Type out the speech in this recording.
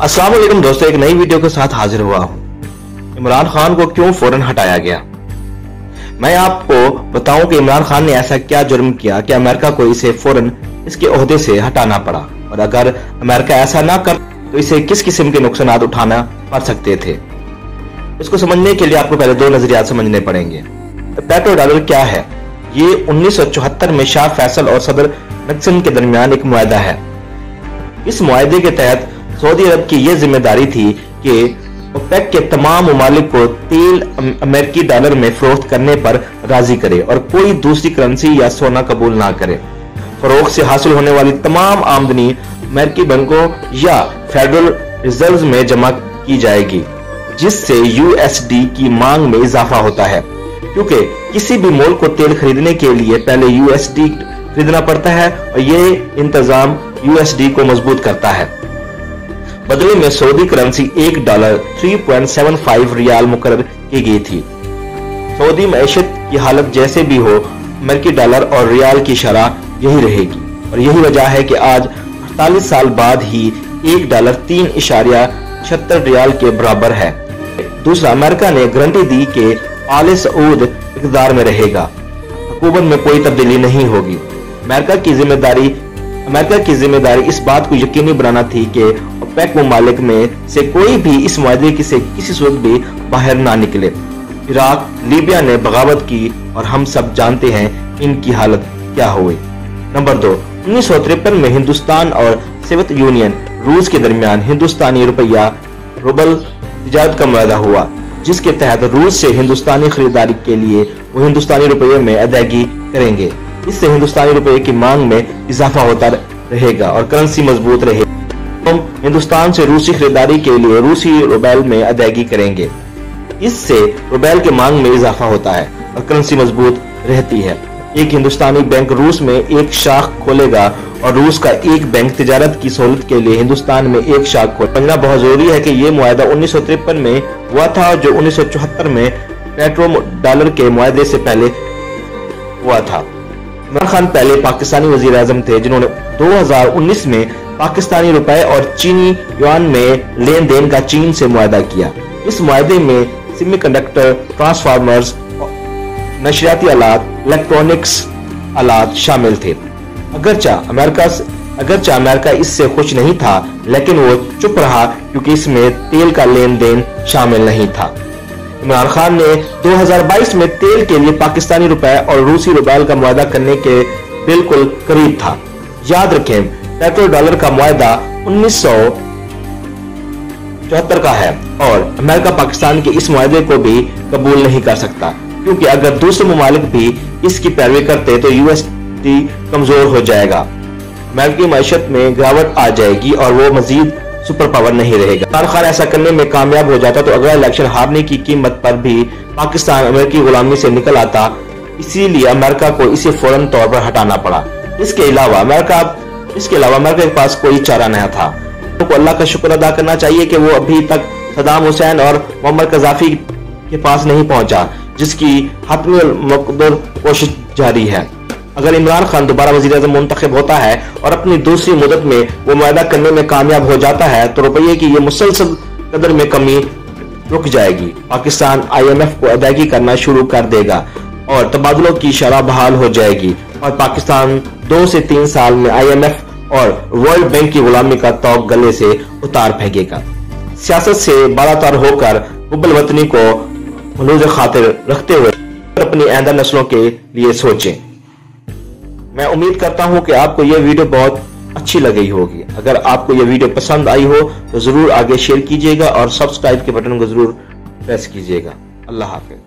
अस्सलाम वालेकुम दोस्तों, एक नई वीडियो के साथ हाजिर हुआ हूं। इमरान खान को क्यों फौरन हटाया गया? मैं आपको बताऊं कि इमरान खान ने ऐसा क्या जुर्म किया कि अमेरिका को इसे फौरन इसके ओहदे से हटाना पड़ा, और अगर अमेरिका ऐसा ना कर तो इसे किस किस्म के नुकसान उठाना पड़ सकते थे। इसको समझने के लिए आपको पहले दो नजरियात समझने पड़ेंगे। पेट्रो डॉलर क्या है? ये 1974 में शाह फैसल और सदर निक्सन के दरमियान एक मुआहदा है। इस मुआहदे के तहत सऊदी अरब की यह जिम्मेदारी थी कि ओपेक के तमाम ममालिक को तेल अमेरिकी डॉलर में फरोख्त करने पर राजी करे और कोई दूसरी करेंसी या सोना कबूल ना करे। फरोख्त से हासिल होने वाली तमाम आमदनी अमेरिकी बैंकों या फेडरल रिजर्व में जमा की जाएगी, जिससे यूएसडी की मांग में इजाफा होता है, क्योंकि किसी भी मुल्क को तेल खरीदने के लिए पहले यूएसडी खरीदना पड़ता है और ये इंतजाम यूएसडी को मजबूत करता है। बदले में सऊदी करेंसी $1 3.75 रियाल मुकर्रर की गई थी। सऊदी मईशत की हालत जैसे भी हो, अमेरिकी डॉलर और रियाल की शरह यही रहेगी, और यही वजह है कि आज 48 साल बाद ही $1 3.76 रियाल के बराबर है। दूसरा, अमेरिका ने गारंटी दी कि आले सऊद इक़्तिदार में रहेगा, हुकूमत में कोई तब्दीली नहीं होगी। अमेरिका की जिम्मेदारी इस बात को यकीनी बनाना थी कि ओपेक ममालिक में से कोई भी इस मुआहदे से किसी सूरत भी बाहर ना निकले। इराक, लीबिया ने बगावत की और हम सब जानते हैं इनकी हालत क्या हुई। नंबर 2, 1953 में हिंदुस्तान और सोवियत यूनियन रूस के दरमियान हिंदुस्तानी रुपया रूबल तिजारत का मुआहदा हुआ, जिसके तहत रूस से हिंदुस्तानी खरीदारी के लिए वो हिंदुस्तानी रुपये में अदायगी करेंगे। इससे हिंदुस्तानी रुपये की मांग में इजाफा होता रहेगा और करेंसी मजबूत रहेगी। हम हिंदुस्तान से रूसी खरीदारी के लिए रूसी रूबल में अदायगी करेंगे। इससे रूबल के मांग में इजाफा होता है और करेंसी मजबूत रहती है। एक हिंदुस्तानी बैंक रूस में एक शाख खोलेगा और रूस का एक बैंक तिजारत की सहूलत के लिए हिंदुस्तान में एक शाख खोलना बहुत जरूरी है कि यह मुआहदा 1953 में हुआ था, जो 1974 में पेट्रो डॉलर के मुआहदे से पहले हुआ था। इमरान खान पहले पाकिस्तानी वजीर आजम थे जिन्होंने 2019 में पाकिस्तानी रुपए और चीनी युआन में लेन देन का चीन से मुआहदा किया। इस मुआहदे में सेमीकंडक्टर, ट्रांसफार्मर्स, नशरियाती आलात, इलेक्ट्रॉनिक्स आलात शामिल थे। अगरचा अमेरिका इससे खुश नहीं था, लेकिन वो चुप रहा क्योंकि इसमें तेल का लेन देन शामिल नहीं था। इमरान खान ने 2022 में तेल के लिए पाकिस्तानी रुपए और रूसी रूबल का मुआहदा करने के बिल्कुल करीब था। याद रखें, पेट्रो डॉलर का मुआहदा 1974 का है और अमेरिका पाकिस्तान के इस मुआहदे को भी कबूल नहीं कर सकता, क्योंकि अगर दूसरे ममालिक भी इसकी पैरवी करते तो यूएसडी कमजोर हो जाएगा, अमेरिकी मईशत में गिरावट आ जाएगी और वो मजीद सुपर पावर नहीं रहेगा। इमरान खान ऐसा करने में कामयाब हो जाता तो अगला इलेक्शन हारने की कीमत पर भी पाकिस्तान अमेरिकी गुलामी से निकल आता, इसीलिए अमेरिका को इसे फौरन तौर पर हटाना पड़ा। इसके अलावा अमेरिका के पास कोई चारा नहीं था। तो अल्लाह का शुक्र अदा करना चाहिए कि वो अभी तक सद्दाम हुसैन और मोहम्मद कज़ाफी के पास नहीं पहुंचा, जिसकी हतमी मकदूर कोशिश जारी है। अगर इमरान खान दोबारा वजीर आज़म मुंतखब होता है और अपनी दूसरी मुद्दत में वो मुआहदा करने में कामयाब हो जाता है तो रुपये की ये मुसलसल कदर में कमी रुक जाएगी। पाकिस्तान IMF को अदायगी करना शुरू कर देगा और तबादलों की शरह बहाल हो जाएगी और पाकिस्तान 2 से 3 साल में IMF और वर्ल्ड बैंक की गुलामी का तौक गले से उतार फेंकेगा। सियासत से बालातर होकर हुब्बुल वतनी को मलूज़ खातिर रखते हुए अपनी आइंदा नस्लों के लिए सोचें। मैं उम्मीद करता हूं कि आपको यह वीडियो बहुत अच्छी लगी होगी। अगर आपको यह वीडियो पसंद आई हो तो जरूर आगे शेयर कीजिएगा और सब्सक्राइब के बटन को जरूर प्रेस कीजिएगा। अल्लाह हाफिज।